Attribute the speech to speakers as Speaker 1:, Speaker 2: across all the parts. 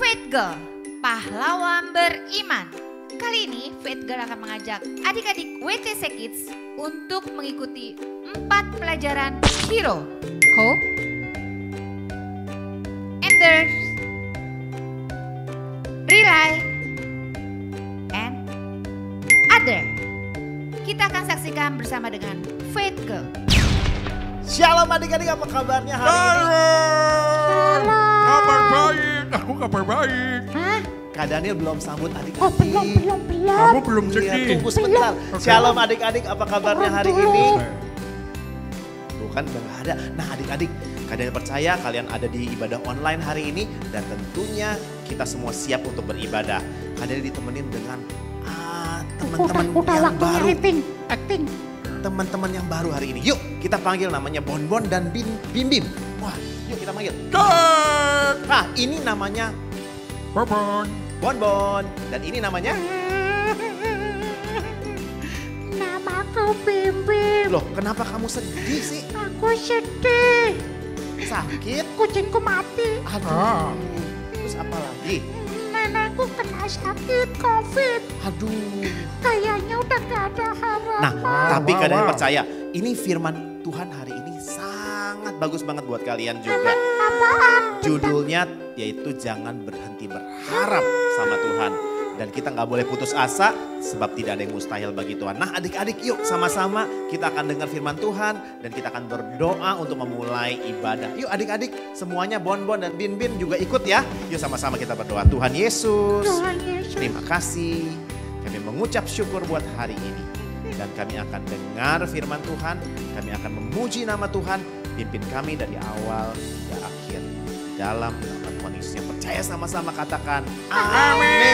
Speaker 1: Faith Girl, pahlawan beriman. Kali ini Faith Girl akan mengajak adik-adik WTC Kids untuk mengikuti 4 pelajaran Hero, Hope, Endurance, Rely, and Other. Kita akan saksikan bersama dengan Faith Girl.
Speaker 2: Shalom adik-adik, apa kabarnya hari ini?
Speaker 3: Kabar baik, aku kabar baik.
Speaker 1: Hah?
Speaker 2: Kak Daniel belum sambut adik-adik.
Speaker 4: Oh belum.
Speaker 3: Kamu belum
Speaker 2: Iya,
Speaker 3: sedih.
Speaker 2: tunggu sebentar.
Speaker 3: Oke.
Speaker 2: Shalom adik-adik, apa kabarnya hari ini?
Speaker 3: Oke.
Speaker 2: Tuh kan udah gak ada. Nah adik-adik, Kak Daniel percaya kalian ada di ibadah online hari ini. Dan tentunya kita semua siap untuk beribadah. Kak Daniel ditemenin dengan teman-teman
Speaker 4: Udah
Speaker 2: yang
Speaker 4: waktunya
Speaker 2: baru.
Speaker 4: acting.
Speaker 2: Teman-teman yang baru hari ini. Yuk kita panggil namanya Bonbon dan Bim Bim. Wah yuk kita panggil.
Speaker 3: Kak,
Speaker 2: Nah ini namanya
Speaker 3: Bobon.
Speaker 2: Bonbon. Dan ini namanya...
Speaker 4: Namaku Bim.
Speaker 2: Loh kenapa kamu sedih sih?
Speaker 4: Aku sedih.
Speaker 2: Sakit?
Speaker 4: Kucingku mati.
Speaker 2: Aduh. Terus apa lagi?
Speaker 4: Nenekku kena sakit COVID.
Speaker 2: Aduh.
Speaker 4: Kayaknya udah gak ada harapan.
Speaker 2: Nah, tapi
Speaker 3: wow,
Speaker 2: kalian
Speaker 3: wow.
Speaker 2: percaya, ini firman Tuhan hari ini sangat bagus banget buat kalian juga.
Speaker 4: Apaan?
Speaker 2: Judulnya yaitu jangan berhenti berharap sama Tuhan. Dan kita nggak boleh putus asa sebab tidak ada yang mustahil bagi Tuhan. Nah adik-adik yuk sama-sama kita akan dengar firman Tuhan dan kita akan berdoa untuk memulai ibadah. Yuk adik-adik semuanya Bonbon dan Bin juga ikut ya. Yuk sama-sama kita berdoa. Tuhan Yesus,
Speaker 4: Tuhan Yesus.
Speaker 2: terima kasih. Kami mengucap syukur buat hari ini. Dan kami akan dengar firman Tuhan. Kami akan memuji nama Tuhan. Pimpin kami dari awal hingga akhir. Dalam nama Tuhan Yesus yang percaya sama-sama katakan amin.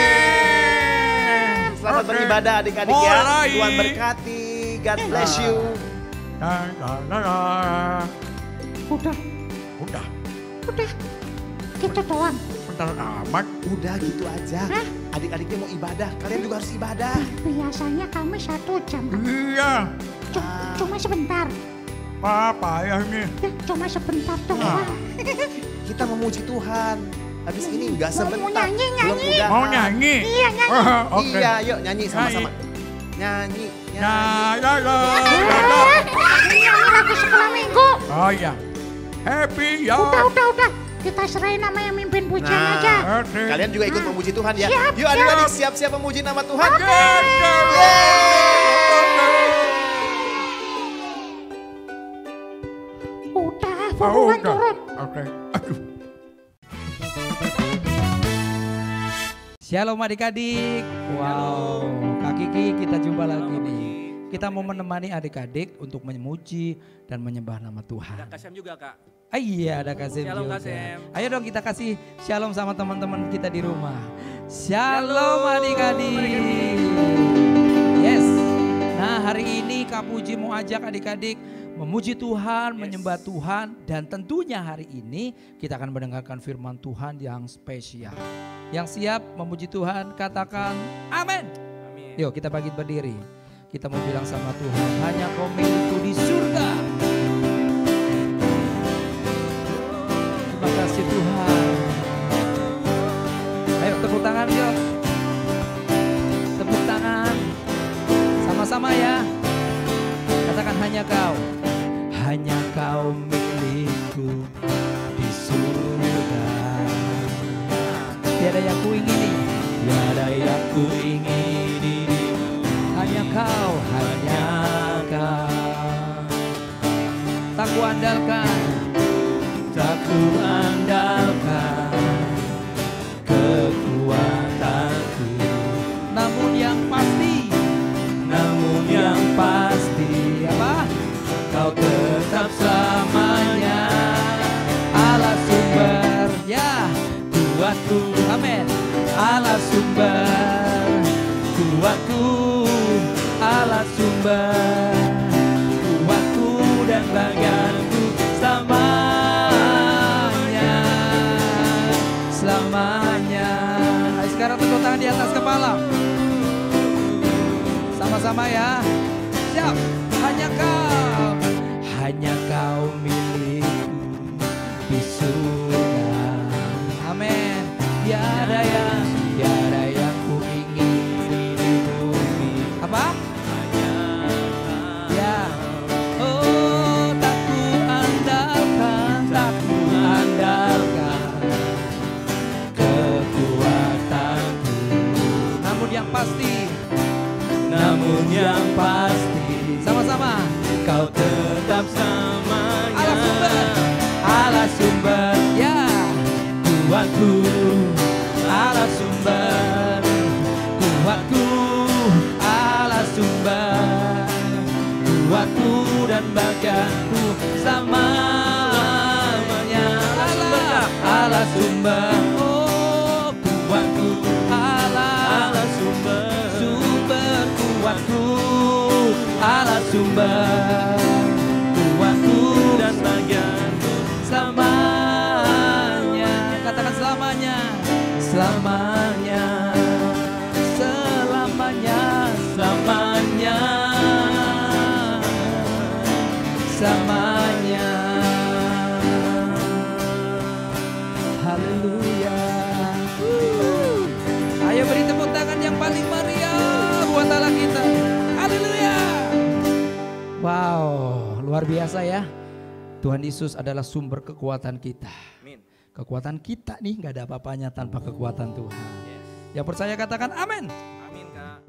Speaker 2: Selamat
Speaker 3: Oke.
Speaker 2: beribadah adik-adik ya.
Speaker 3: Mulai.
Speaker 2: Tuhan berkati. God bless you.
Speaker 4: Udah. Gitu doang.
Speaker 3: Bentar amat.
Speaker 2: Udah gitu aja.
Speaker 4: Hah?
Speaker 2: Adik-adiknya mau ibadah. Kalian juga harus ibadah.
Speaker 4: Biasanya kami 1 jam.
Speaker 3: Iya.
Speaker 4: Cuma sebentar.
Speaker 3: Apa ya ini?
Speaker 4: Cuma sebentar doang.
Speaker 2: Kita memuji Tuhan. Habis ini enggak
Speaker 4: Mau
Speaker 2: sebentar.
Speaker 4: nyanyi,
Speaker 2: Belum
Speaker 4: nyanyi.
Speaker 2: udahan.
Speaker 3: Mau nyanyi?
Speaker 4: Iya nyanyi.
Speaker 3: Oke.
Speaker 2: Iya, yuk nyanyi sama-sama. Nyanyi.
Speaker 3: Ya.
Speaker 4: Nyanyi lagu sekolah minggu.
Speaker 3: Oh iya. Happy ya.
Speaker 4: Udah. Kita serahin nama yang mimpin pujian
Speaker 2: Nah.
Speaker 4: aja.
Speaker 3: Oke.
Speaker 2: Kalian juga ikut memuji Tuhan ya.
Speaker 4: Siap,
Speaker 2: Yuk adik-adik siap-siap memuji nama Tuhan.
Speaker 4: Udah,
Speaker 3: Oh,
Speaker 4: buruan
Speaker 3: udah.
Speaker 4: turun.
Speaker 3: Oke. Aduh.
Speaker 5: Shalom adik-adik. Wow, Kak Kiki kita jumpa lagi nih. Kita mau menemani adik-adik untuk memuji dan menyembah nama Tuhan.
Speaker 6: Ada Kasem juga kak.
Speaker 5: Ah, iya ada Kasem
Speaker 6: Shalom,
Speaker 5: juga.
Speaker 6: Kasem.
Speaker 5: Ayo dong kita kasih shalom sama teman-teman kita di rumah. Shalom adik-adik. Yes. Nah hari ini Kak Puji mau ajak adik-adik memuji Tuhan, menyembah Tuhan. Dan tentunya hari ini kita akan mendengarkan firman Tuhan yang spesial. Yang siap memuji Tuhan katakan amin.
Speaker 6: Amin.
Speaker 5: Yuk kita bangkit berdiri. Kita mau bilang sama Tuhan, hanya kau milikku di surga. Terima kasih Tuhan. Ayo tepuk tangan yuk. Tepuk tangan. Sama-sama ya. Katakan hanya kau. Hanya kau milikku di surga. Tiada yang kuingini. Tiada yang kuingini. Hanya kau. Tak kuandalkan. Tak kuandalkan kekuatanku. Namun yang pasti apa? Kau tetap selamanya Allah sumber ya kuatku. Amin. Allah sumber kuatku. Allah sumber kuatku dan bagianku selamanya. Ayo sekarang tepuk tangan di atas kepala. Sama-sama ya. Siap. Hanya kau milikku di surga. Amin. Tiada yang ku ingin di bumi. Apa? Ya. Oh, tak ku andalkan kekuatanku. Namun yang pasti, sama-sama.
Speaker 6: Kau tetap selamanya.
Speaker 5: Allah sumber, ya.
Speaker 6: Kuatku,
Speaker 5: Allah sumber, kuatku, Allah sumber, kuatku dan bagianku selamanya. Allah sumber, oh kuatku, Allah sumber kuatku, Allah sumber, kuatku
Speaker 6: dan bagianku
Speaker 5: selamanya. Katakan selamanya, selamanya, selamanya, selamanya. Haleluya. Ayo beri tepuk tangan yang paling meriah buat Allah kita. Haleluya. Wow, luar biasa ya. Tuhan Yesus adalah sumber kekuatan kita.
Speaker 6: Amin.
Speaker 5: Kekuatan kita nih nggak ada apa-apanya tanpa kekuatan Tuhan. Yang percaya katakan amin.
Speaker 6: Amin, Kak.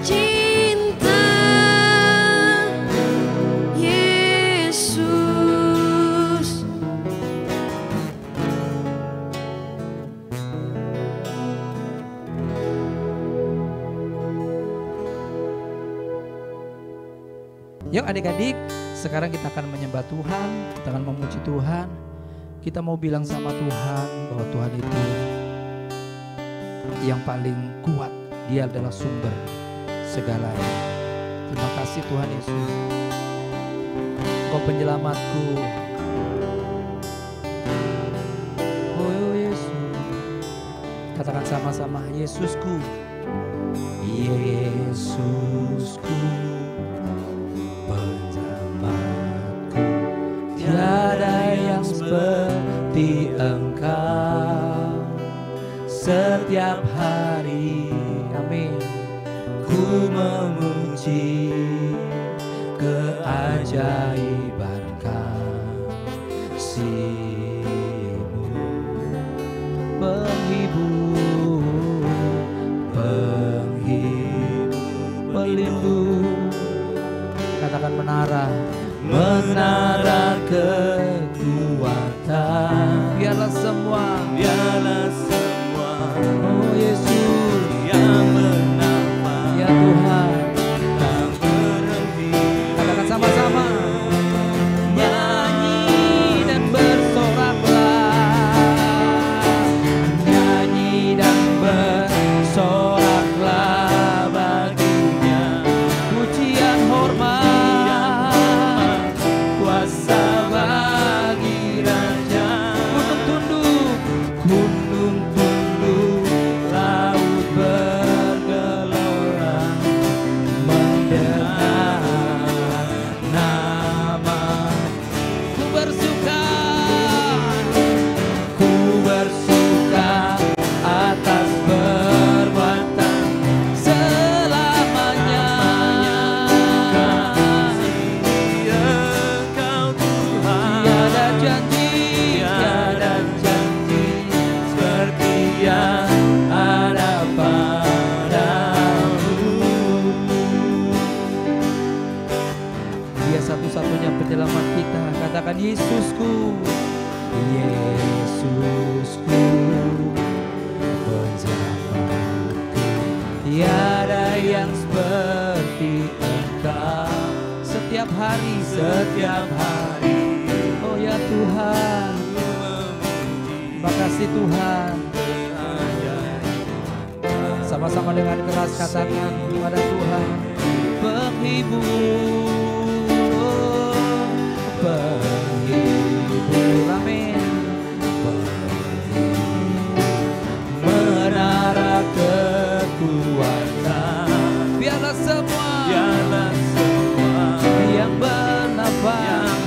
Speaker 7: Cinta
Speaker 5: Yuk adik-adik, sekarang kita akan menyembah Tuhan, kita akan memuji Tuhan. Kita mau bilang sama Tuhan bahwa Tuhan itu yang paling kuat, Dia adalah sumber segalanya. Terima kasih Tuhan Yesus, Engkau penyelamatku. Oh Yesus, katakan sama-sama, Yesusku, Yesusku, penyelamatku. Tiada yang seperti Engkau. Setiap hari, amin, ku memuji keajaiban kasih-Mu, penghibur, pelindung. Katakan menara, menara kekuatan. Biarlah semua, oh Yesus
Speaker 6: yang bernama
Speaker 5: ya Tuhan.
Speaker 6: tak berhenti.
Speaker 5: Katakan sama-sama, nyanyi dan bersoraklah, nyanyi dan bersoraklah baginya pujian hormat, kuasa bagi Raja. Gunung tunduk, laut bergelora, mendengar nama. Ku bersuka atas perbuatan selamanya.
Speaker 6: Engkau Tuhan,
Speaker 5: Tiada janji,
Speaker 6: tiada janji seperti yang ada padamu.
Speaker 5: Dia satu-satunya penyelamat kita. Katakan Yesusku, Yesusku, penyelamatku. Tiada yang seperti Engkau. Setiap hari, oh ya Tuhan, terima kasih Tuhan. Sama-sama dengan keras katakan kepada Tuhan, penghibur, penghibur, amin. Menara kekuatan. Biarlah semua yang bernafas,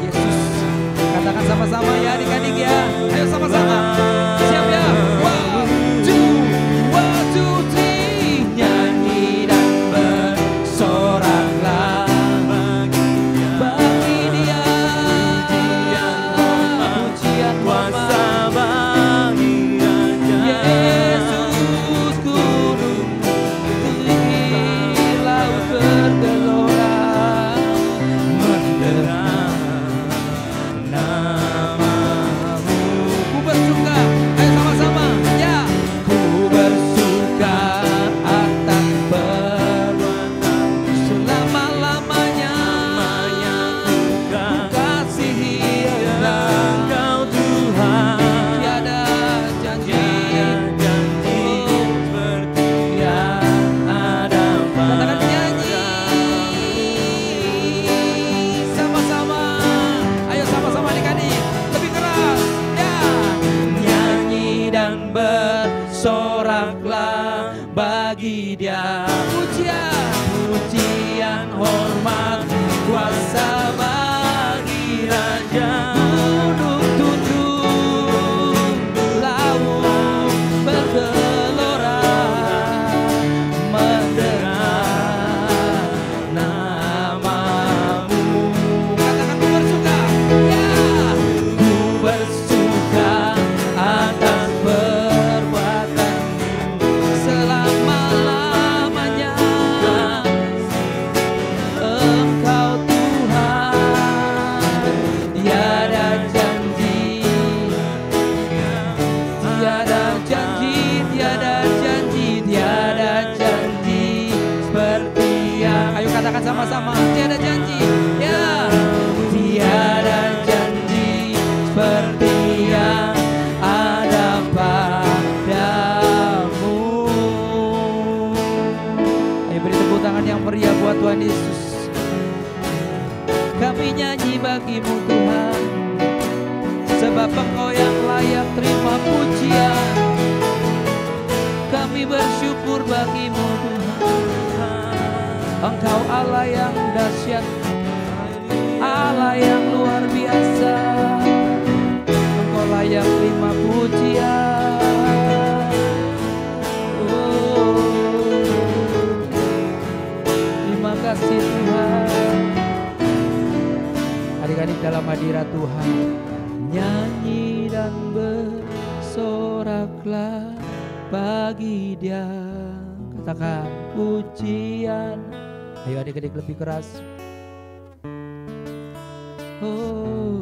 Speaker 5: Yesus. Katakan sama-sama ya adik-adik ya. Ayo sama-sama. Siap ya? 1, 2, 3. Nyanyi dan bersoraklah bagi Dia. Pujian
Speaker 6: Kuasa
Speaker 5: hormat,
Speaker 6: bagi Raja.
Speaker 5: Yesus gunung tinggi, laut bergelora, mendengar namamu. Ku bersuka, ayo sama-sama ya. Ku bersuka atas perbuatan selama-lamanya. Ku kasihi Engkau
Speaker 6: Tuhan,
Speaker 5: tiada janji
Speaker 6: seperti
Speaker 5: yang ada. Katakan nyanyi sama-sama. Ayo sama-sama adik-adik, lebih keras ya. Nyanyi dan bersoraklah bagi Dia. Pujian hormat, kuasa bagi Raja. Gunung tunduk, laut bergelora, mendengar namamu. Katakan ku bersuka, ya. Ku bersuka atas perbuatanmu selama-lamanya. Engkau Tuhan, sama-sama. Tiada janji, ya. Tiada janji seperti yang ada padamu. Ayo beri tepuk tangan yang meriah buat Tuhan Yesus. Kami nyanyi bagimu Tuhan, sebab Engkau yang layak terima pujian. Kami bersyukur bagimu Tuhan. Engkau Allah yang dahsyat, Allah yang luar biasa. Engkau layak terima pujian. Oh, terima kasih Tuhan. Adik-adik dalam hadirat Tuhan, nyanyi dan bersoraklah bagi Dia. Katakan pujian. Ayo adik-adik lebih keras. Oh,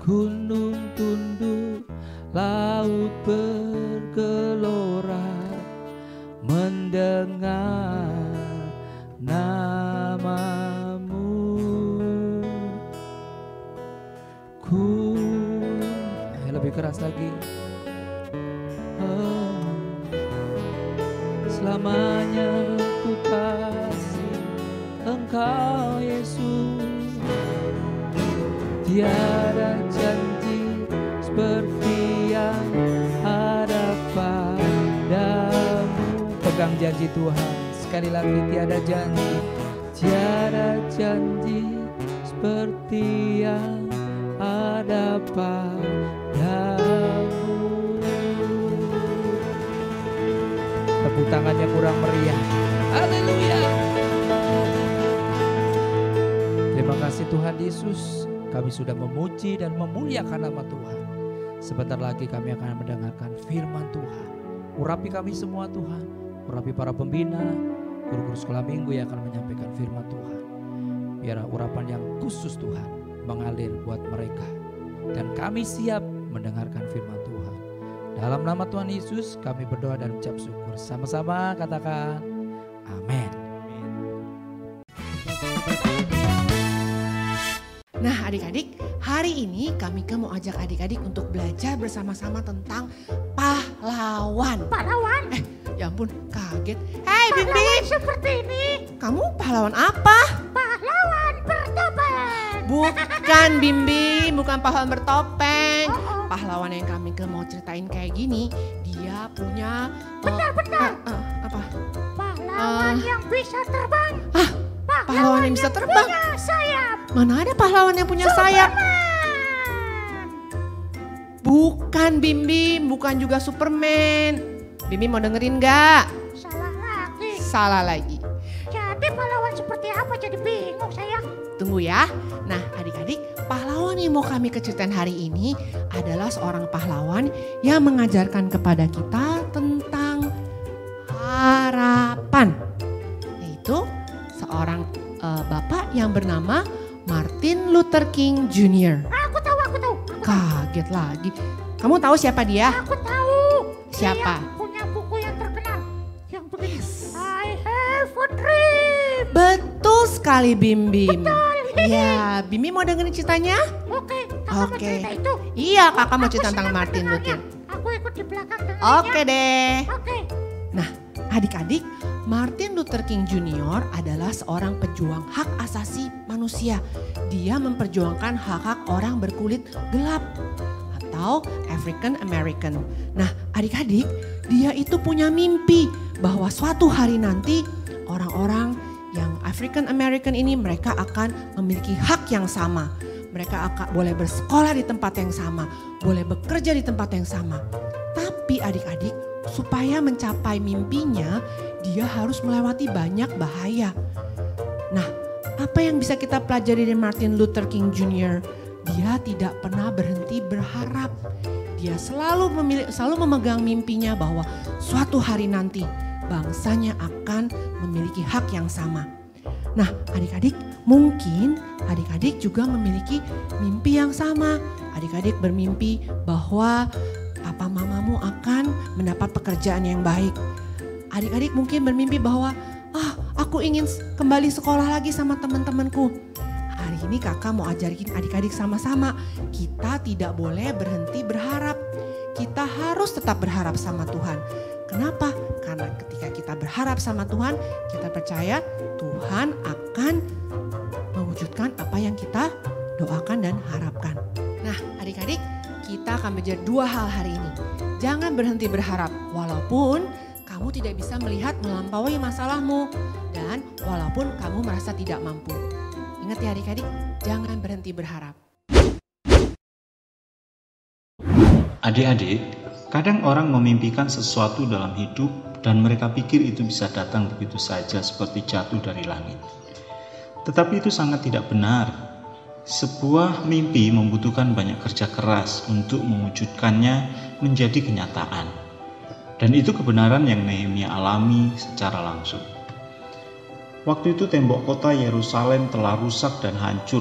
Speaker 5: gunung tunduk, laut bergelora, mendengar namamu. Ayo lebih keras lagi. Oh, selamanya ku kasih Engkau Yesus. Tiada janji seperti yang ada padamu. Pegang janji Tuhan. Sekali lagi, tiada janji. Tiada janji seperti yang ada padamu. Tepuk tangannya kurang meriah. Haleluya. Terima kasih Tuhan Yesus. Kami sudah memuji dan memuliakan nama Tuhan. Sebentar lagi kami akan mendengarkan firman Tuhan. Urapi kami semua Tuhan. Urapi para pembina, guru-guru sekolah minggu yang akan menyampaikan firman Tuhan. Biar urapan yang khusus Tuhan mengalir buat mereka. Dan kami siap mendengarkan firman Tuhan. Dalam nama Tuhan Yesus kami berdoa dan ucap syukur. Sama-sama katakan amin.
Speaker 7: Nah adik-adik, hari ini kami mau ajak adik-adik untuk belajar bersama-sama tentang pahlawan.
Speaker 4: Pahlawan?
Speaker 7: Ya ampun, kaget. Hei Bibi,
Speaker 4: Pahlawan seperti ini.
Speaker 7: kamu pahlawan apa?
Speaker 4: Pahlawan bertopeng.
Speaker 7: Bukan Bimbi, bukan pahlawan bertopeng.
Speaker 4: Oh.
Speaker 7: Pahlawan yang kami mau ceritain kayak gini, dia punya...
Speaker 4: Bentar.
Speaker 7: apa?
Speaker 4: Pahlawan yang bisa terbang.
Speaker 7: Pahlawan yang bisa terbang?
Speaker 4: Punya sayap.
Speaker 7: Mana ada pahlawan yang punya sayap?
Speaker 4: Superman.
Speaker 7: Bukan Bimbi, bukan juga Superman. Bimbi mau dengerin gak?
Speaker 4: Salah lagi.
Speaker 7: Salah lagi.
Speaker 4: Jadi pahlawan seperti apa, jadi bingung saya.
Speaker 7: Tunggu ya. Nah adik-adik, pahlawan yang mau kami keceritain hari ini adalah seorang pahlawan yang mengajarkan kepada kita tentang harapan. Yaitu seorang bapak yang bernama Martin Luther King Jr.
Speaker 4: Aku tahu.
Speaker 7: Kaget lagi. Kamu tahu siapa dia?
Speaker 4: Aku tahu.
Speaker 7: Siapa?
Speaker 4: Dia punya buku yang terkenal. Yang begini. I have a dream.
Speaker 7: Betul sekali Bim Bim.
Speaker 4: Betul.
Speaker 7: Ya, Bimi mau dengerin ceritanya?
Speaker 4: Oke, kakak mau cerita itu.
Speaker 7: Iya, kakak mau
Speaker 4: Aku
Speaker 7: cerita tentang
Speaker 4: senang
Speaker 7: Martin
Speaker 4: mendengarnya.
Speaker 7: Luther.
Speaker 4: Aku ikut di belakang dengarnya.
Speaker 7: Oke deh.
Speaker 4: Oke.
Speaker 7: Nah, adik-adik, Martin Luther King Jr. adalah seorang pejuang hak asasi manusia. Dia memperjuangkan hak-hak orang berkulit gelap atau African American. Nah, adik-adik, dia itu punya mimpi bahwa suatu hari nanti orang-orang yang African American ini mereka akan memiliki hak yang sama. Mereka akan boleh bersekolah di tempat yang sama, boleh bekerja di tempat yang sama. Tapi adik-adik, supaya mencapai mimpinya, dia harus melewati banyak bahaya. Nah, apa yang bisa kita pelajari dari Martin Luther King Jr.? Dia tidak pernah berhenti berharap. Dia selalu memegang mimpinya bahwa suatu hari nanti bangsanya akan memiliki hak yang sama. Nah, adik-adik, mungkin adik-adik juga memiliki mimpi yang sama. Adik-adik bermimpi bahwa papa mamamu akan mendapat pekerjaan yang baik. Adik-adik mungkin bermimpi bahwa Aku ingin kembali sekolah lagi sama teman-temanku. Hari ini kakak mau ajarin adik-adik sama-sama. Kita tidak boleh berhenti berharap. Kita harus tetap berharap sama Tuhan. Kenapa? Karena ketika kita berharap sama Tuhan, kita percaya Tuhan akan mewujudkan apa yang kita doakan dan harapkan. Nah, adik-adik, kita akan belajar 2 hal hari ini. Jangan berhenti berharap, walaupun kamu tidak bisa melihat melampaui masalahmu. Dan walaupun kamu merasa tidak mampu. Ingat ya adik-adik, jangan berhenti berharap.
Speaker 8: Adik-adik, kadang orang memimpikan sesuatu dalam hidup dan mereka pikir itu bisa datang begitu saja seperti jatuh dari langit. Tetapi itu sangat tidak benar. Sebuah mimpi membutuhkan banyak kerja keras untuk mewujudkannya menjadi kenyataan. Dan itu kebenaran yang Nehemia alami secara langsung. Waktu itu tembok kota Yerusalem telah rusak dan hancur,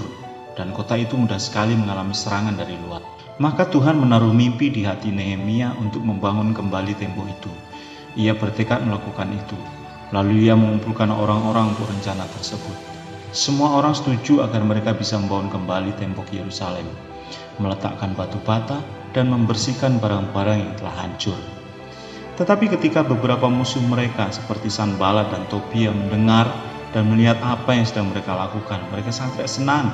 Speaker 8: dan kota itu mudah sekali mengalami serangan dari luar. Maka Tuhan menaruh mimpi di hati Nehemia untuk membangun kembali tembok itu. Ia bertekad melakukan itu. Lalu ia mengumpulkan orang-orang untuk rencana tersebut. Semua orang setuju agar mereka bisa membangun kembali tembok Yerusalem, meletakkan batu bata, dan membersihkan barang-barang yang telah hancur. Tetapi ketika beberapa musuh mereka seperti Sanballat dan Tobia mendengar dan melihat apa yang sedang mereka lakukan, mereka sangat tidak senang.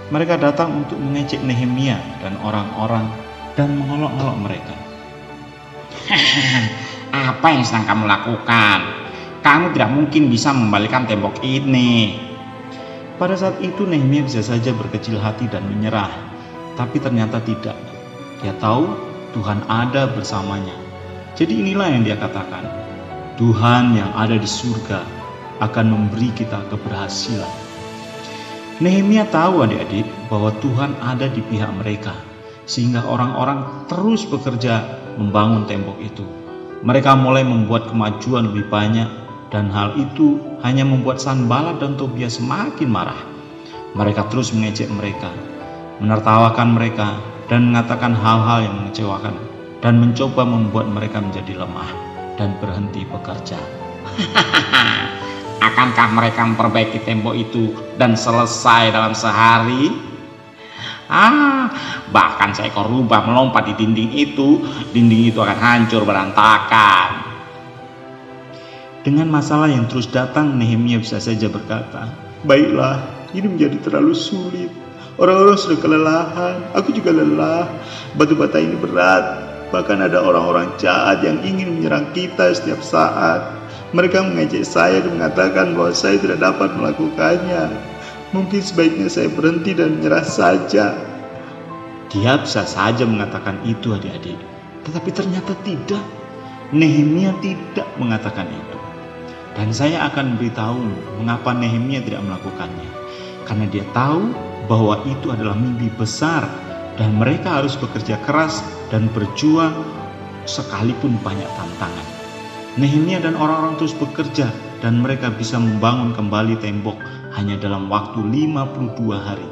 Speaker 8: Mereka datang untuk mengejek Nehemia dan orang-orang dan mengolok-olok mereka.
Speaker 9: Apa yang sedang kamu lakukan? Kamu tidak mungkin bisa membalikan tembok ini.
Speaker 8: Pada saat itu Nehemia bisa saja berkecil hati dan menyerah, tapi ternyata tidak. Dia tahu Tuhan ada bersamanya. Jadi inilah yang dia katakan, Tuhan yang ada di surga akan memberi kita keberhasilan. Nehemia tahu adik-adik bahwa Tuhan ada di pihak mereka, sehingga orang-orang terus bekerja membangun tembok itu. Mereka mulai membuat kemajuan lebih banyak, dan hal itu hanya membuat Sanballat dan Tobia semakin marah. Mereka terus mengejek mereka, menertawakan mereka, dan mengatakan hal-hal yang mengecewakan, dan mencoba membuat mereka menjadi lemah dan berhenti bekerja.
Speaker 9: Akankah mereka memperbaiki tembok itu dan selesai dalam sehari? Bahkan seekor rubah melompat di dinding itu akan hancur berantakan.
Speaker 8: Dengan masalah yang terus datang, Nehemia bisa saja berkata, baiklah, ini menjadi terlalu sulit. Orang-orang sudah kelelahan, aku juga lelah. Batu bata ini berat. Bahkan ada orang-orang jahat yang ingin menyerang kita setiap saat. Mereka mengejek saya dan mengatakan bahwa saya tidak dapat melakukannya. Mungkin sebaiknya saya berhenti dan menyerah saja. Dia bisa saja mengatakan itu adik-adik. Tetapi ternyata tidak. Nehemia tidak mengatakan itu. Dan saya akan beritahu mengapa Nehemia tidak melakukannya. Karena dia tahu bahwa itu adalah mimpi besar. Dan mereka harus bekerja keras dan berjuang sekalipun banyak tantangan. Nehemia dan orang-orang terus bekerja dan mereka bisa membangun kembali tembok hanya dalam waktu 52 hari.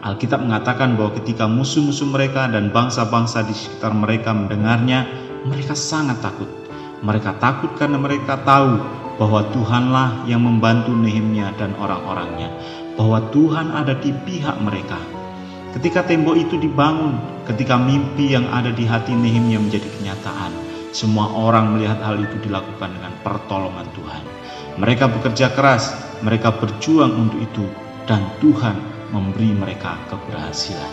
Speaker 8: Alkitab mengatakan bahwa ketika musuh-musuh mereka dan bangsa-bangsa di sekitar mereka mendengarnya, mereka sangat takut. Mereka takut karena mereka tahu bahwa Tuhanlah yang membantu Nehemia dan orang-orangnya, bahwa Tuhan ada di pihak mereka. Ketika tembok itu dibangun, ketika mimpi yang ada di hati Nehemia menjadi kenyataan, semua orang melihat hal itu dilakukan dengan pertolongan Tuhan. Mereka bekerja keras, mereka berjuang untuk itu, dan Tuhan memberi mereka keberhasilan.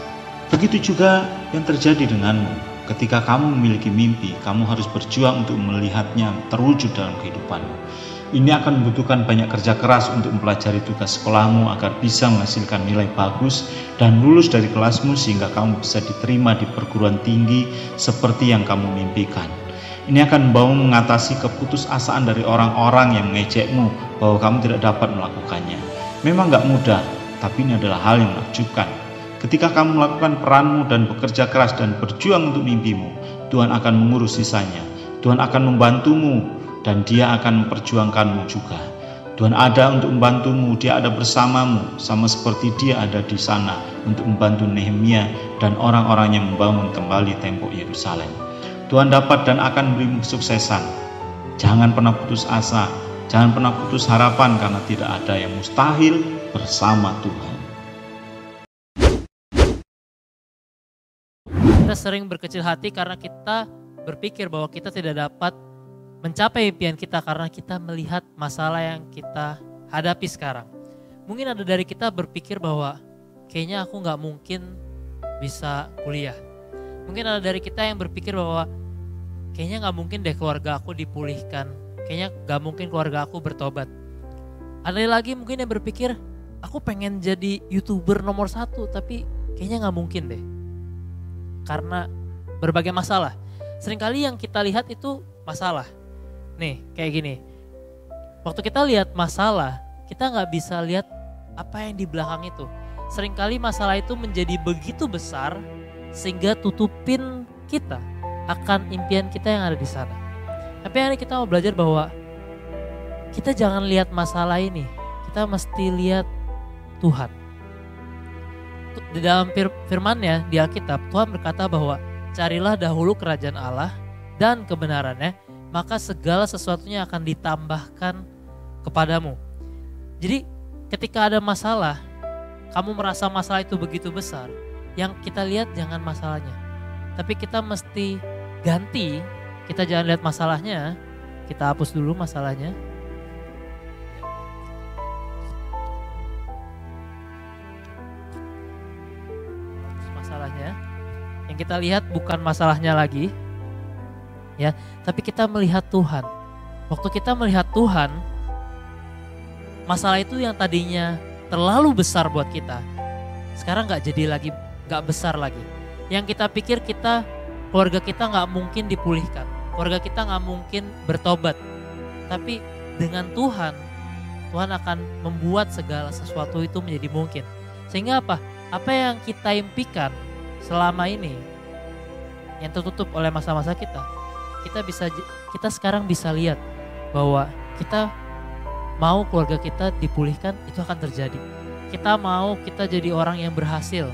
Speaker 8: Begitu juga yang terjadi denganmu. Ketika kamu memiliki mimpi, kamu harus berjuang untuk melihatnya terwujud dalam kehidupanmu. Ini akan membutuhkan banyak kerja keras untuk mempelajari tugas sekolahmu agar bisa menghasilkan nilai bagus dan lulus dari kelasmu sehingga kamu bisa diterima di perguruan tinggi seperti yang kamu mimpikan. Ini akan membawa mengatasi keputusasaan dari orang-orang yang mengejekmu bahwa kamu tidak dapat melakukannya. Memang gak mudah, tapi ini adalah hal yang menakjubkan. Ketika kamu melakukan peranmu dan bekerja keras dan berjuang untuk mimpimu, Tuhan akan mengurus sisanya. Tuhan akan membantumu dan Dia akan memperjuangkanmu juga. Tuhan ada untuk membantumu, Dia ada bersamamu, sama seperti Dia ada di sana untuk membantu Nehemia dan orang-orang yang membangun kembali tembok Yerusalem. Tuhan dapat dan akan memberimu kesuksesan. Jangan pernah putus asa, Jangan pernah putus harapan karena tidak ada yang mustahil bersama Tuhan.
Speaker 6: Kita sering berkecil hati karena kita berpikir bahwa kita tidak dapat mencapai impian kita karena kita melihat masalah yang kita hadapi sekarang. Mungkin ada dari kita berpikir bahwa kayaknya aku gak mungkin bisa kuliah. Mungkin ada dari kita yang berpikir bahwa kayaknya gak mungkin deh keluarga aku dipulihkan. Kayaknya gak mungkin keluarga aku bertobat. Ada lagi mungkin yang berpikir, aku pengen jadi YouTuber nomor 1 tapi kayaknya gak mungkin deh. Karena berbagai masalah. Seringkali yang kita lihat itu masalah. Nih kayak gini, waktu kita lihat masalah, kita gak bisa lihat apa yang di belakang itu. Seringkali masalah itu menjadi begitu besar sehingga tutupin kita akan impian kita yang ada di sana. Tapi hari ini kita mau belajar bahwa kita jangan lihat masalah ini, kita mesti lihat Tuhan. Di dalam firman-Nya di Alkitab, Tuhan berkata bahwa carilah dahulu kerajaan Allah dan kebenarannya, maka segala sesuatunya akan ditambahkan kepadamu. Jadi ketika ada masalah, kamu merasa masalah itu begitu besar, yang kita lihat jangan masalahnya. Tapi kita mesti ganti. Kita jangan lihat masalahnya, kita hapus dulu masalahnya. Masalahnya, yang kita lihat bukan masalahnya lagi, ya, tapi kita melihat Tuhan. Waktu kita melihat Tuhan, masalah itu yang tadinya terlalu besar buat kita, sekarang nggak jadi lagi, nggak besar lagi. Yang kita pikir keluarga kita nggak mungkin dipulihkan, keluarga kita nggak mungkin bertobat. Tapi dengan Tuhan, Tuhan akan membuat segala sesuatu itu menjadi mungkin. Sehingga apa? Apa yang kita impikan selama ini, yang tertutup oleh masa-masa kita sekarang bisa lihat bahwa kita mau keluarga kita dipulihkan, itu akan terjadi. Kita mau kita jadi orang yang berhasil.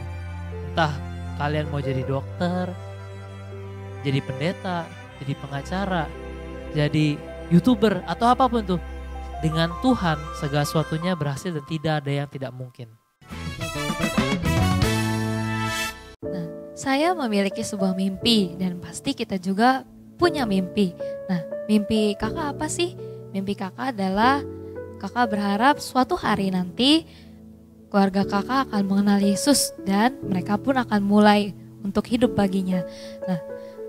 Speaker 6: Entah kalian mau jadi dokter, jadi pendeta, jadi pengacara, jadi YouTuber atau apapun tuh. Dengan Tuhan segala sesuatunya berhasil dan tidak ada yang tidak mungkin.
Speaker 10: Nah, saya memiliki sebuah mimpi dan pasti kita juga punya mimpi. Nah, mimpi kakak apa sih? Mimpi kakak adalah kakak berharap suatu hari nanti keluarga kakak akan mengenal Yesus dan mereka pun akan mulai untuk hidup baginya. Nah,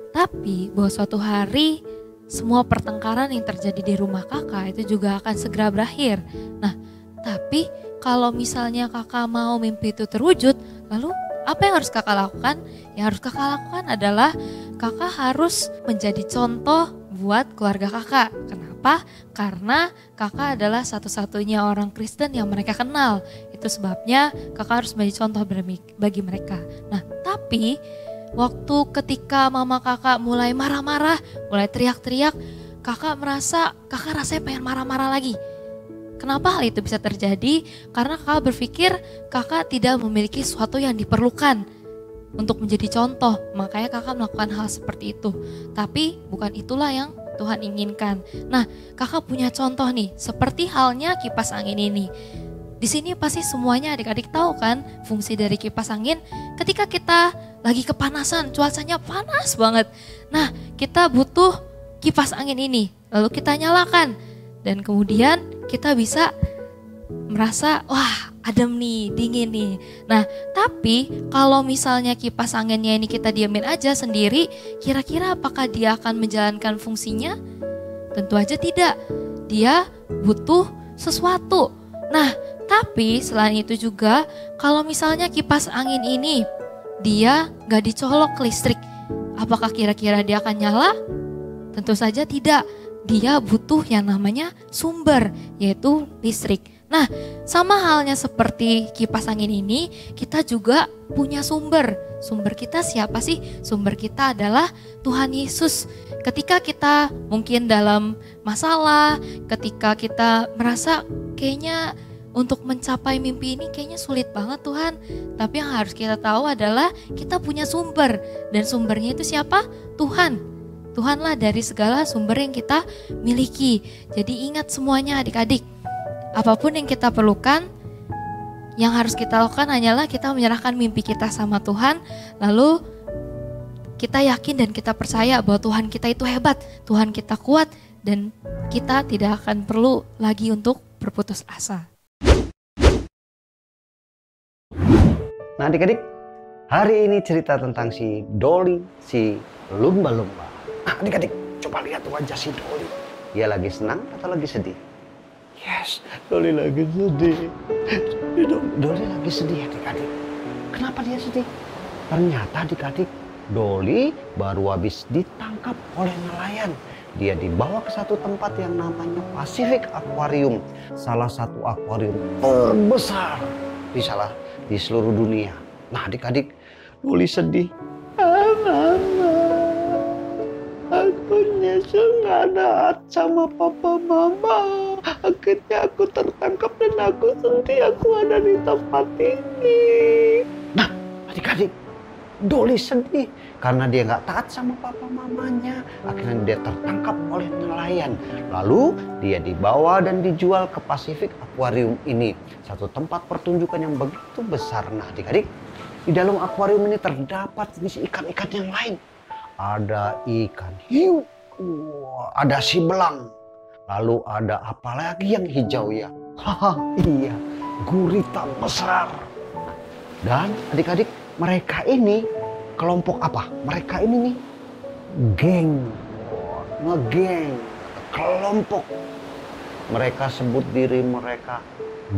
Speaker 10: tapi bahwa suatu hari semua pertengkaran yang terjadi di rumah kakak itu juga akan segera berakhir. Nah, tapi kalau misalnya kakak mau mimpi itu terwujud, lalu apa yang harus kakak lakukan? Yang harus kakak lakukan adalah kakak harus menjadi contoh buat keluarga kakak. Kenapa? Karena kakak adalah satu-satunya orang Kristen yang mereka kenal. Itu sebabnya kakak harus menjadi contoh bagi mereka. Nah, tapi waktu ketika mama kakak mulai marah-marah, mulai teriak-teriak, kakak rasanya pengen marah-marah lagi. Kenapa hal itu bisa terjadi? Karena kakak berpikir kakak tidak memiliki sesuatu yang diperlukan untuk menjadi contoh. Makanya kakak melakukan hal seperti itu. Tapi bukan itulah yang Tuhan inginkan. Nah, kakak punya contoh nih, seperti halnya kipas angin ini. Di sini pasti semuanya adik-adik tahu kan fungsi dari kipas angin. Ketika kita lagi kepanasan, cuacanya panas banget. Nah, kita butuh kipas angin ini. Lalu kita nyalakan. Dan kemudian kita bisa merasa, wah adem nih, dingin nih. Nah, tapi kalau misalnya kipas anginnya ini kita diamin aja sendiri, kira-kira apakah dia akan menjalankan fungsinya? Tentu aja tidak. Dia butuh sesuatu. Nah, tapi selain itu juga, kalau misalnya kipas angin ini dia gak dicolok ke listrik, apakah kira-kira dia akan nyala? Tentu saja tidak. Dia butuh yang namanya sumber, yaitu listrik. Nah, sama halnya seperti kipas angin ini, kita juga punya sumber. Sumber kita siapa sih? Sumber kita adalah Tuhan Yesus. Ketika kita mungkin dalam masalah, ketika kita merasa kayaknya untuk mencapai mimpi ini kayaknya sulit banget Tuhan. Tapi yang harus kita tahu adalah kita punya sumber. Dan sumbernya itu siapa? Tuhan. Tuhanlah dari segala sumber yang kita miliki. Jadi ingat semuanya adik-adik. Apapun yang kita perlukan, yang harus kita lakukan hanyalah kita menyerahkan mimpi kita sama Tuhan. Lalu kita yakin dan kita percaya bahwa Tuhan kita itu hebat, Tuhan kita kuat, dan kita tidak akan perlu lagi untuk berputus asa.
Speaker 11: Nah adik-adik, hari ini cerita tentang si Dolly, si lumba-lumba. Nah adik-adik, coba lihat wajah si Dolly. Dia lagi senang atau lagi sedih? Yes, Dolly lagi sedih. Dolly lagi sedih adik-adik. Kenapa dia sedih? Ternyata adik-adik, Dolly baru habis ditangkap oleh nelayan. Dia dibawa ke satu tempat yang namanya Pacific Aquarium. Salah satu akuarium terbesar di seluruh dunia. Nah adik-adik, Dolly sedih. Aku nyesel gak ada sama papa mama. Akhirnya aku tertangkap dan aku sedih aku ada di tempat ini. Nah adik-adik, Dolly sedih karena dia gak taat sama papa mamanya. Akhirnya dia tertangkap oleh nelayan. Lalu dia dibawa dan dijual ke Pacific Aquarium ini. Satu tempat pertunjukan yang begitu besar. Nah adik-adik, di dalam akuarium ini terdapat jenis ikan-ikan yang lain. Ada ikan hiu, ada si belang, lalu ada apa lagi yang hijau ya? Haha, iya, gurita besar. Dan adik-adik, mereka ini kelompok apa? Mereka ini nih geng, ngegeng, kelompok. Mereka sebut diri mereka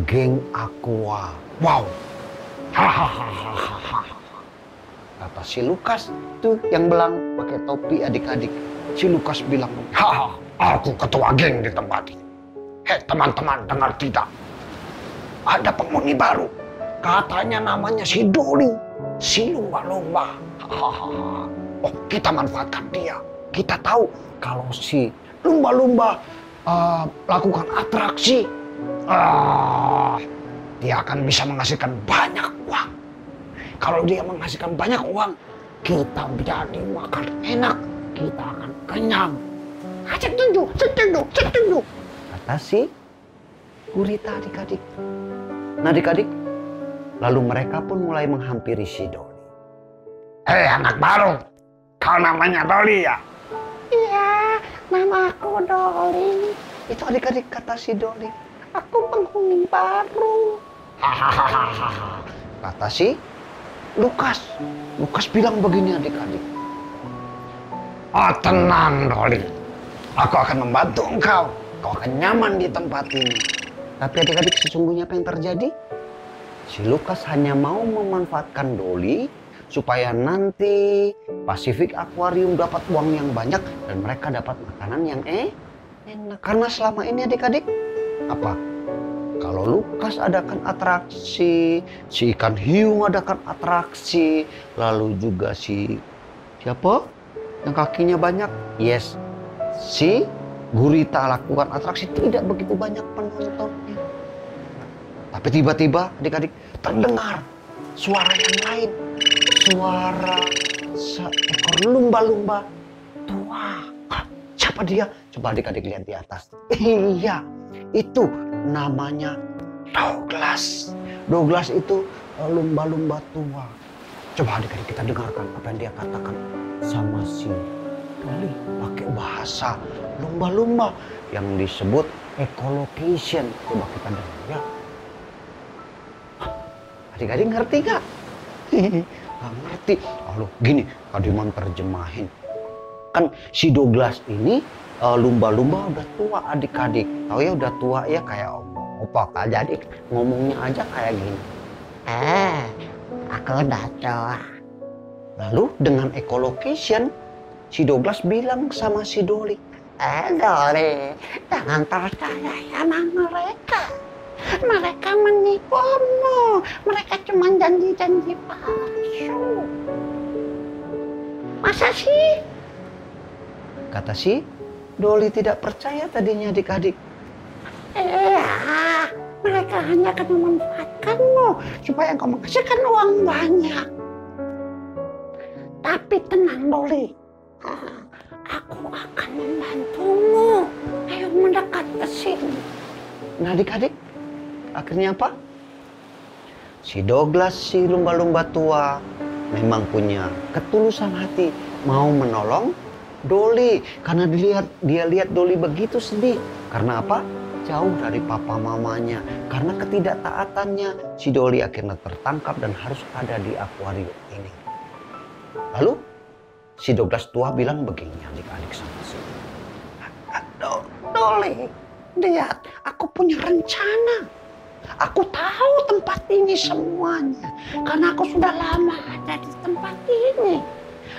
Speaker 11: geng aqua. Wow, hahaha. Kata si Lukas tuh yang belang pakai topi adik-adik. Si Lukas bilang, haha, aku ketua geng di tempat ini. Hei teman-teman, dengar tidak? Ada penghuni baru. Katanya namanya si Dolly, si lumba-lumba. Hahaha. Oh, kita manfaatkan dia. Kita tahu kalau si lumba-lumba lakukan atraksi, dia akan bisa menghasilkan banyak uang. Kalau dia menghasilkan banyak uang, kita jadi makan enak, kita akan kenyang. Setuju. Kata si gurita adik-adik. Nah adik-adik, lalu mereka pun mulai menghampiri si Dolly. Anak baru, kau namanya Dolly ya? Iya, nama aku Dolly. Itu adik-adik kata si Dolly. Aku penghuni baru. Hahaha. Kata si Lukas bilang begini adik-adik. Oh tenang Dolly, aku akan membantu engkau. Kau akan nyaman di tempat ini. Tapi adik-adik sesungguhnya apa yang terjadi? Si Lukas hanya mau memanfaatkan Dolly supaya nanti Pacific Aquarium dapat uang yang banyak dan mereka dapat makanan yang enak. Karena selama ini adik-adik apa? Kalau Lukas adakan atraksi, si ikan hiu adakan atraksi, lalu juga si siapa yang kakinya banyak? Yes, si gurita lakukan atraksi, tidak begitu banyak penontonnya. Tapi tiba-tiba adik-adik terdengar suara yang lain, suara seekor lumba-lumba tua. Siapa dia? Coba adik-adik lihat di atas. Iya, itu namanya Douglas. Douglas itu lumba-lumba tua. Coba adik-adik kita dengarkan apa yang dia katakan sama si Dolly pakai bahasa lumba-lumba yang disebut echolocation. Coba kita dengar ya. Adik-adik ngerti gak? Gak ngerti. Lalu gini, Kadiman terjemahin. Kan si Douglas ini lumba-lumba udah tua adik-adik. Tahu ya udah tua ya kayak opa. Jadi ngomongnya aja kayak gini. Aku udah tua. Lalu dengan echolocation si Douglas bilang sama si Dolly. Dolly, jangan percaya sama mereka. Mereka menipumu. Mereka cuma janji-janji palsu. Masa sih? Kata si Dolly tidak percaya tadinya adik-adik. Mereka hanya akan memanfaatkanmu supaya engkau menghasilkan uang banyak. Tapi tenang Dolly, aku membantumu. Ayo mendekat ke sini. Nah adik-adik, akhirnya apa? Si Douglas, si lumba-lumba tua, memang punya ketulusan hati mau menolong Dolly. Karena dia lihat Dolly begitu sedih. Karena apa? Jauh dari papa mamanya. Karena ketidaktaatannya, si Dolly akhirnya tertangkap dan harus ada di akuarium ini. Lalu si Douglas tua bilang begini adik-adik sama si Dolly, lihat, aku punya rencana. Aku tahu tempat ini semuanya. Karena aku sudah lama ada di tempat ini.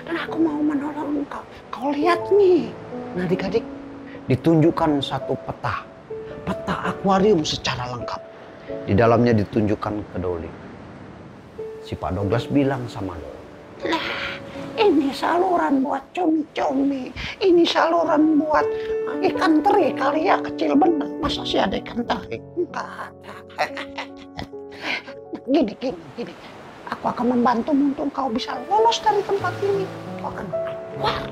Speaker 11: Dan aku mau menolong engkau. Kau lihat nih. Nah adik-adik, ditunjukkan satu peta. Peta akuarium secara lengkap. Di dalamnya ditunjukkan ke Dolly. Si Pak Douglas bilang sama Dolly, nah ini saluran buat cumi-cumi. Ini saluran buat ikan teri kali ya, kecil bener. Masa sih ada ikan teri? Enggak ada. Gini. Aku akan membantumu untuk kau bisa lolos dari tempat ini. Kau akan keluar.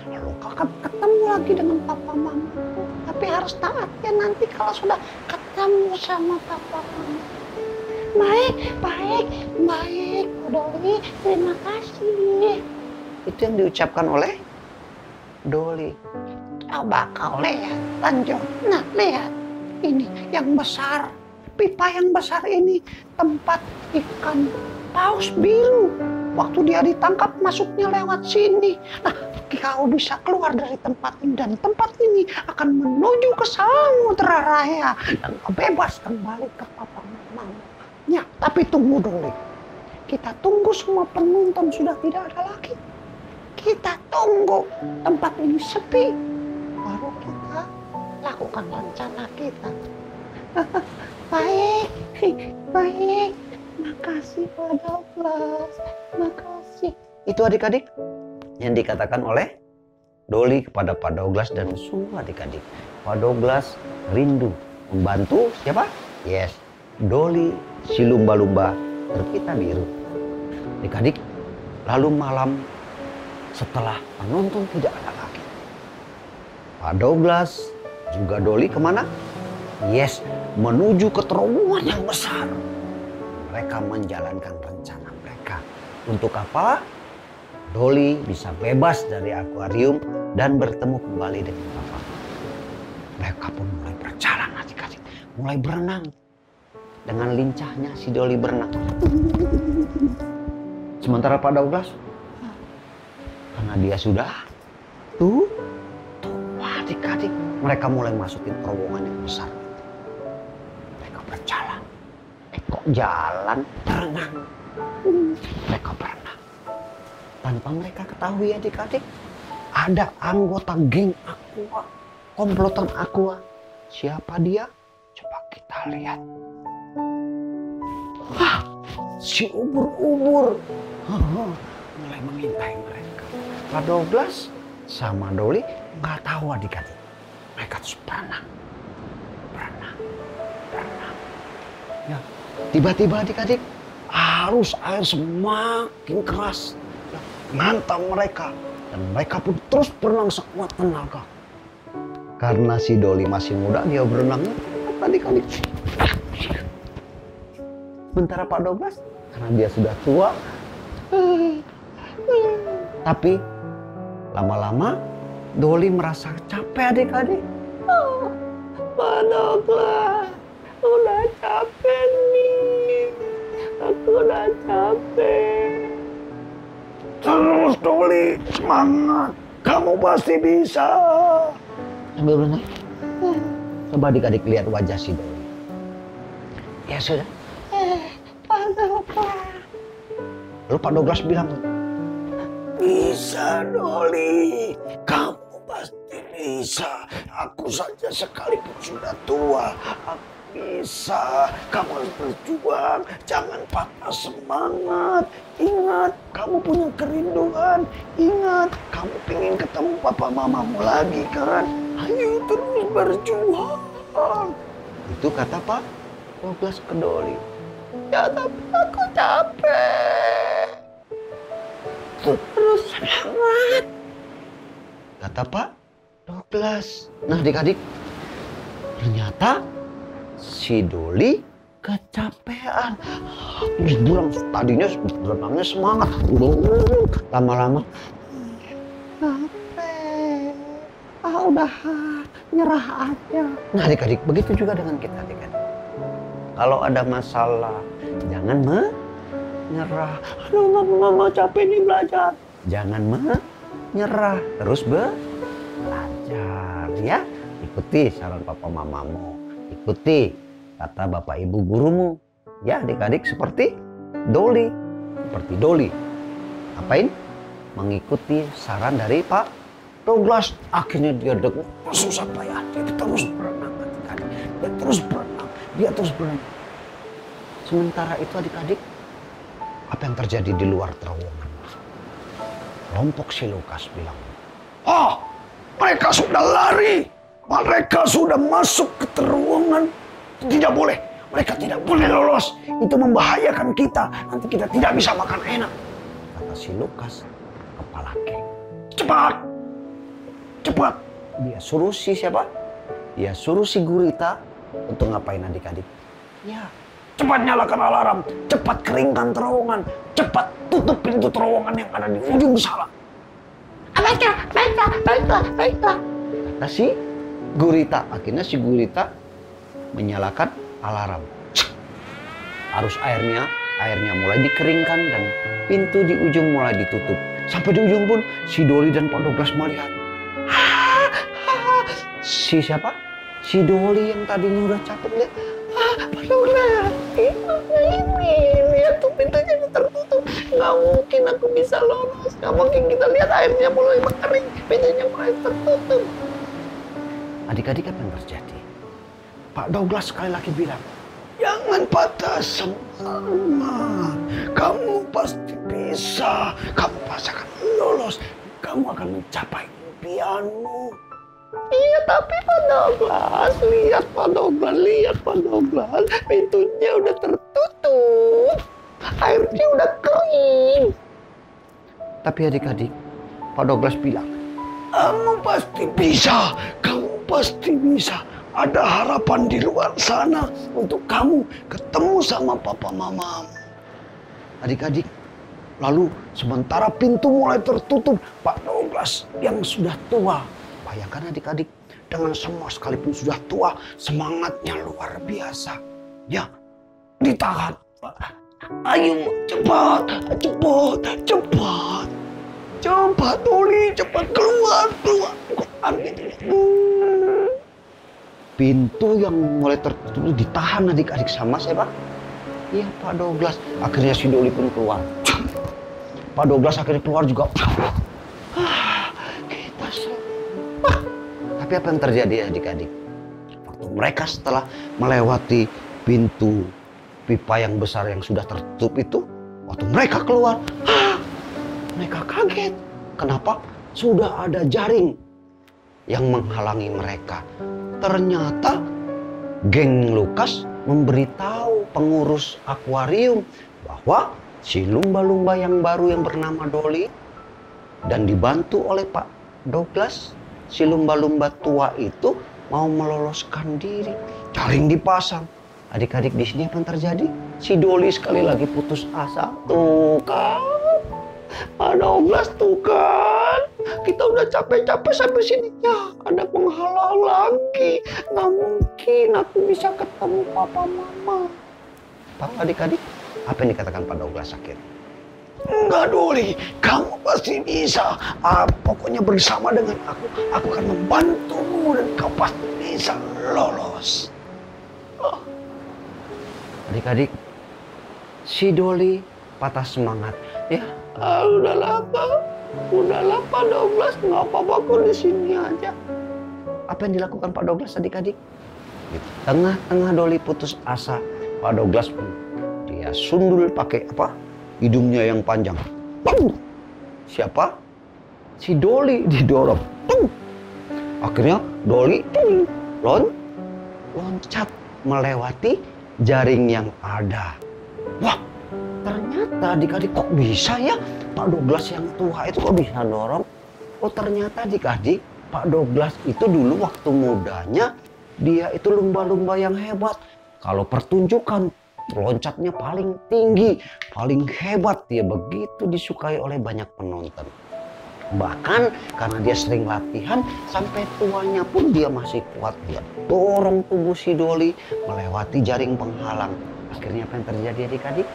Speaker 11: Lalu kau akan ketemu lagi dengan papa mama. Tapi harus taat ya nanti kalau sudah ketemu sama papa mama. Baik, Dolly. Terima kasih. Itu yang diucapkan oleh Dolly. Coba kau lihat, lanjut. Nah, lihat. Ini yang besar. Pipa yang besar ini tempat ikan paus biru. Waktu dia ditangkap masuknya lewat sini. Nah, kau bisa keluar dari tempat ini. Dan tempat ini akan menuju ke Samudra Raya. Dan kau bebas kembali ke papa mama. Ya, tapi tunggu dulu. Kita tunggu semua penonton sudah tidak ada lagi. Kita tunggu tempat ini sepi. Baru kita lakukan rencana kita. Baik. Makasih Pak Douglas. Makasih. Itu adik-adik yang dikatakan oleh Dolly kepada Pak Douglas dan semua adik-adik. Pak Douglas rindu membantu siapa? Yes, Dolly si lumba-lumba berpita biru. Adik-adik, lalu malam setelah penonton tidak ada lagi, Pak Douglas juga Dolly kemana? Yes, menuju ke terowongan yang besar. Mereka menjalankan rencana mereka. Untuk apa? Dolly bisa bebas dari akuarium dan bertemu kembali dengan papa. Mereka pun mulai berjalan adik-adik. Mulai berenang. Dengan lincahnya si Dolly berenang. Sementara Pak Douglas, karena dia sudah tuh adik-adik, mereka mulai masukin terowongan yang besar. Mereka berjalan. Kok jalan berenang. Mereka berenang. Tanpa mereka ketahui adik-adik, ada anggota geng Aqua, komplotan Aqua. Siapa dia? Coba kita lihat. Wah, si ubur-ubur mulai mengintai mereka. Pak Douglas sama Dolly nggak tahu adik-adik. Mereka terus berenang. Ya, tiba-tiba adik-adik arus air semakin keras menghantam mereka dan mereka pun terus berenang sekuat tenaga. Karena si Dolly masih muda, dia berenangnya adik-adik. Sementara Pak Douglas karena dia sudah tua, tapi lama-lama Dolly merasa capek adik-adik. Pak Douglas, udah capek nih. Aku udah capek. Terus Dolly, semangat. Kamu pasti bisa. Sambil berenang. Coba adik-adik lihat wajah si Dolly. Ya sudah. Pak Douglas. Lalu Pak Douglas bilang, bisa Dolly, kamu pasti bisa. Aku saja sekalipun sudah tua, aku bisa. Kamu harus berjuang, jangan patah semangat. Ingat, kamu punya kerinduan. Ingat, kamu pengen ketemu papa mamamu lagi kan? Ayo terus berjuang. Itu kata Pak Douglas ke Dolly. Ya tapi aku capek. Terus semangat. Kata Pak Douglas. Nah adik-adik, ternyata si Doli kecapean. Bulan tadinya berenangnya semangat. Lama-lama capek. Udah nyerah aja. Nah adik-adik, begitu juga dengan kita adik-adik. Kalau ada masalah, jangan menyerah. Aduh mama capek nih belajar. Jangan menyerah, terus belajar ya. Ikuti saran papa mamamu, ikuti kata bapak ibu gurumu. Ya adik-adik seperti Doli. Seperti Doli. Apain? Mengikuti saran dari Pak Douglas. Akhirnya dia dengan susah payah. Dia terus berenang adik-adik. Dia terus berenang. Dia terus berenang. Sementara itu adik-adik, apa yang terjadi di luar terowongan? Kelompok si Lukas bilang, mereka sudah lari. Mereka sudah masuk ke terowongan. Tidak boleh. Mereka tidak boleh lolos. Itu membahayakan kita. Nanti kita tidak bisa makan enak. Kata si Lukas, kepala geng. Cepat. Cepat. Dia suruh si siapa? Dia suruh si Gurita untuk ngapain adik-adik? Ya. Cepat nyalakan alarm. Cepat keringkan terowongan. Cepat tutup pintu terowongan yang ada di ujung sana. Baiklah. Kata si Gurita. Akhirnya si Gurita menyalakan alarm. Arus airnya mulai dikeringkan dan pintu di ujung mulai ditutup. Sampai di ujung pun si Doli dan Pak Douglas melihat. Si siapa? Si Doli yang tadinya udah capek lihat. Pak Douglas, ini lihat tuh pintunya tertutup. Nggak mungkin aku bisa lolos. Nggak mungkin, kita lihat airnya mulai mengering, pintunya mulai tertutup. Adik-adik apa yang terjadi? Pak Douglas sekali lagi bilang, jangan patah semangat. Kamu pasti bisa. Kamu pasti akan lolos. Kamu akan mencapai impianmu. Iya, tapi Pak Douglas, lihat Pak Douglas, pintunya udah tertutup. Airnya udah kering. Tapi adik-adik, Pak Douglas bilang, kamu pasti bisa. Kamu pasti bisa. Ada harapan di luar sana untuk kamu ketemu sama papa mamamu. Adik-adik, lalu sementara pintu mulai tertutup, Pak Douglas yang sudah tua. Bayangkan adik-adik, dengan semua sekalipun sudah tua, semangatnya luar biasa. Ya, ditahan. Ayo, cepat. Cepat, Doli, cepat keluar. Pintu yang mulai tertutup ditahan adik-adik sama siapa? Iya, Pak Douglas. Akhirnya si Doli pun keluar. Pak Douglas akhirnya keluar juga. Kita selamat. Tapi apa yang terjadi adik-adik? Waktu mereka setelah melewati pintu pipa yang besar yang sudah tertutup itu, waktu mereka keluar, mereka kaget. Kenapa? Sudah ada jaring yang menghalangi mereka. Ternyata geng Lukas memberitahu pengurus akuarium bahwa si lumba-lumba yang baru yang bernama Doli dan dibantu oleh Pak Douglas, si lumba-lumba tua itu mau meloloskan diri. Jaring dipasang. Adik-adik, di sini apa yang terjadi? Si Doli sekali lagi putus asa. Tuh kan, Pak Douglas tuh kan. Kita udah capek-capek sampai sini. Ya, ada penghalang lagi. Nggak mungkin aku bisa ketemu papa mama. Tahu adik-adik, apa yang dikatakan Pak Douglas akhirnya? Enggak, Doli, kamu pasti bisa. Pokoknya bersama dengan aku akan membantumu dan kau pasti bisa lolos. Adik-adik, si Doli patah semangat. Ya, udahlah Pak Douglas, nggak apa-apa kok di sini aja. Apa yang dilakukan Pak Douglas adik-adik? Gitu. Tengah-tengah Doli putus asa, Pak Douglas pun dia sundul pakai apa? Hidungnya yang panjang. Siapa? Si Doli didorong. Akhirnya Doli loncat melewati jaring yang ada. Wah, ternyata adik-adik kok bisa ya Pak Douglas yang tua itu kok bisa dorong. Oh ternyata adik-adik Pak Douglas itu dulu waktu mudanya dia itu lumba-lumba yang hebat. Kalau pertunjukan loncatnya paling tinggi, paling hebat. Dia begitu disukai oleh banyak penonton. Bahkan karena dia sering latihan sampai tuanya pun dia masih kuat. Dia dorong tubuh si Dolly melewati jaring penghalang. Akhirnya apa yang terjadi adik-adik?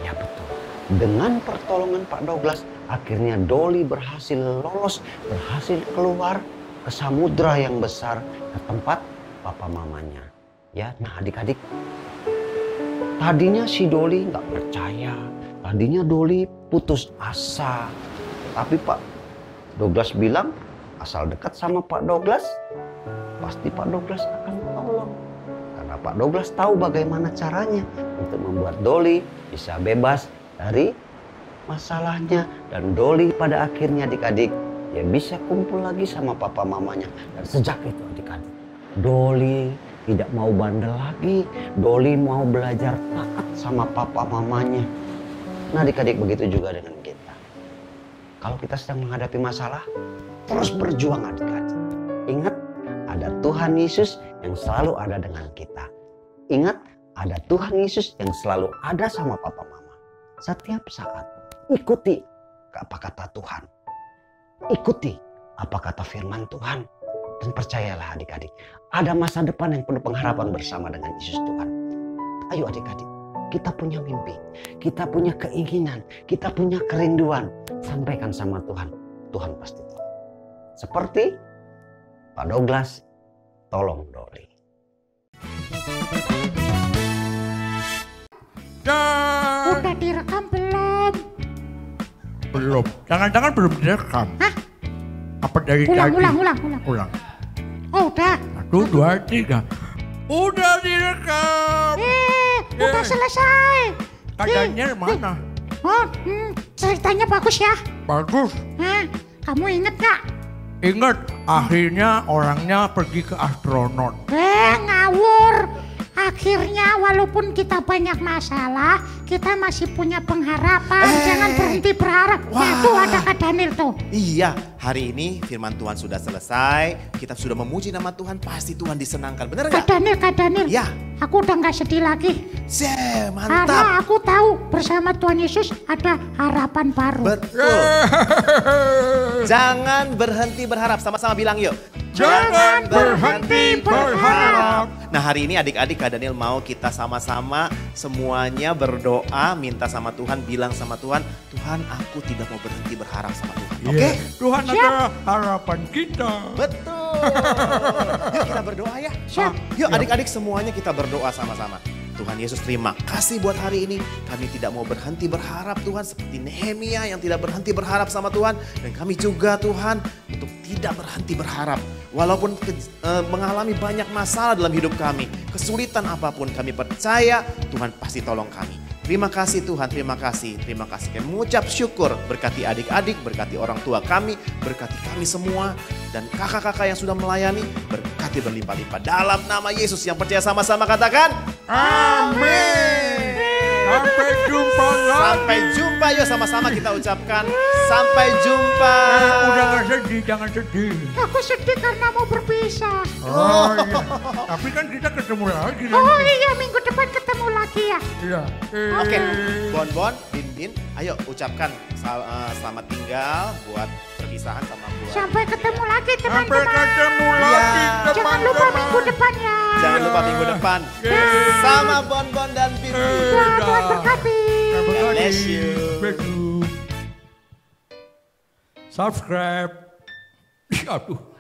Speaker 11: Ya betul. Dengan pertolongan Pak Douglas, akhirnya Dolly berhasil lolos, berhasil keluar ke samudra yang besar, ke tempat papa mamanya. Ya, nah adik-adik, tadinya si Dolly nggak percaya, tadinya Dolly putus asa. Tapi Pak Douglas bilang, asal dekat sama Pak Douglas, pasti Pak Douglas akan tolong. Karena Pak Douglas tahu bagaimana caranya untuk membuat Dolly bisa bebas dari masalahnya. Dan Dolly pada akhirnya adik-adik, ya bisa kumpul lagi sama papa mamanya. Dan sejak itu adik-adik, Dolly tidak mau bandel lagi. Dolly mau belajar taat sama papa mamanya. Nah adik-adik, begitu juga dengan kita. Kalau kita sedang menghadapi masalah, terus berjuang adik-adik. Ingat, ada Tuhan Yesus yang selalu ada dengan kita. Ingat, ada Tuhan Yesus yang selalu ada sama papa mama. Setiap saat, ikuti apa kata Tuhan. Ikuti apa kata firman Tuhan. Dan percayalah adik-adik, ada masa depan yang penuh pengharapan bersama dengan Yesus Tuhan. Ayo adik-adik, kita punya mimpi, kita punya keinginan, kita punya kerinduan. Sampaikan sama Tuhan, Tuhan pasti tolong. Seperti Pak Douglas, tolong Dolly.
Speaker 4: Udah direkam belum?
Speaker 3: Belum. Jangan-jangan belum direkam.
Speaker 4: Hah?
Speaker 3: Apa dari
Speaker 4: Ulang.
Speaker 3: tadi?
Speaker 4: Ulang. Oh udah.
Speaker 3: 1, 2, 3. Udah direkam.
Speaker 4: Udah selesai.
Speaker 3: Kak Daniel mana?
Speaker 4: Oh, ceritanya bagus ya.
Speaker 3: Bagus.
Speaker 4: Kamu inget gak?
Speaker 3: Ingat, akhirnya orangnya pergi ke astronot.
Speaker 4: Ngawur. Akhirnya walaupun kita banyak masalah, kita masih punya pengharapan. Jangan berhenti berharap. Nah tuh ada Kak Daniel tuh.
Speaker 2: Iya, hari ini firman Tuhan sudah selesai. Kita sudah memuji nama Tuhan, pasti Tuhan disenangkan. Benar gak?
Speaker 4: Kak Daniel.
Speaker 2: Ya.
Speaker 4: Aku udah gak sedih lagi.
Speaker 2: Mantap.
Speaker 4: Karena aku tahu bersama Tuhan Yesus ada harapan baru.
Speaker 2: Betul. Jangan berhenti berharap. Sama-sama bilang yuk.
Speaker 4: Jangan berhenti berharap.
Speaker 2: Nah hari ini adik-adik Kak Daniel mau kita sama-sama semuanya berdoa, minta sama Tuhan, bilang sama Tuhan, Tuhan aku tidak mau berhenti berharap sama Tuhan. Oke?
Speaker 3: Tuhan adalah harapan kita.
Speaker 2: Betul. Yuk kita berdoa ya. Yuk adik-adik semuanya kita berdoa sama-sama. Tuhan Yesus terima kasih buat hari ini. Kami tidak mau berhenti berharap Tuhan seperti Nehemia yang tidak berhenti berharap sama Tuhan. Dan kami juga Tuhan untuk tidak berhenti berharap. Walaupun mengalami banyak masalah dalam hidup kami. Kesulitan apapun kami percaya Tuhan pasti tolong kami. Terima kasih Tuhan, terima kasih. Terima kasih. Kami mengucap syukur berkati adik-adik, berkati orang tua kami, berkati kami semua. Dan kakak-kakak yang sudah melayani, berkati berlimpah-limpah. Dalam nama Yesus yang percaya sama-sama katakan.
Speaker 3: Amin. Sampai jumpa lagi.
Speaker 2: Sampai jumpa yuk sama-sama kita ucapkan. Sampai jumpa.
Speaker 3: Udah gak sedih, jangan sedih.
Speaker 4: Aku sedih karena mau berpisah.
Speaker 3: Oh iya. Tapi kan kita ketemu lagi.
Speaker 4: Oh iya, minggu depan ketemu lagi ya.
Speaker 3: Iya.
Speaker 2: Oke, Bon, Bin, ayo ucapkan selamat tinggal buat perpisahan sama buat.
Speaker 4: Sampai ketemu lagi teman-teman.
Speaker 3: Sampai ketemu lagi teman-teman.
Speaker 4: Jangan lupa minggu depan ya.
Speaker 2: Jangan lupa minggu depan bersama Bon dan Bin.
Speaker 4: Tuhan berkati.
Speaker 2: Bless you.
Speaker 3: Subscribe. Aduh.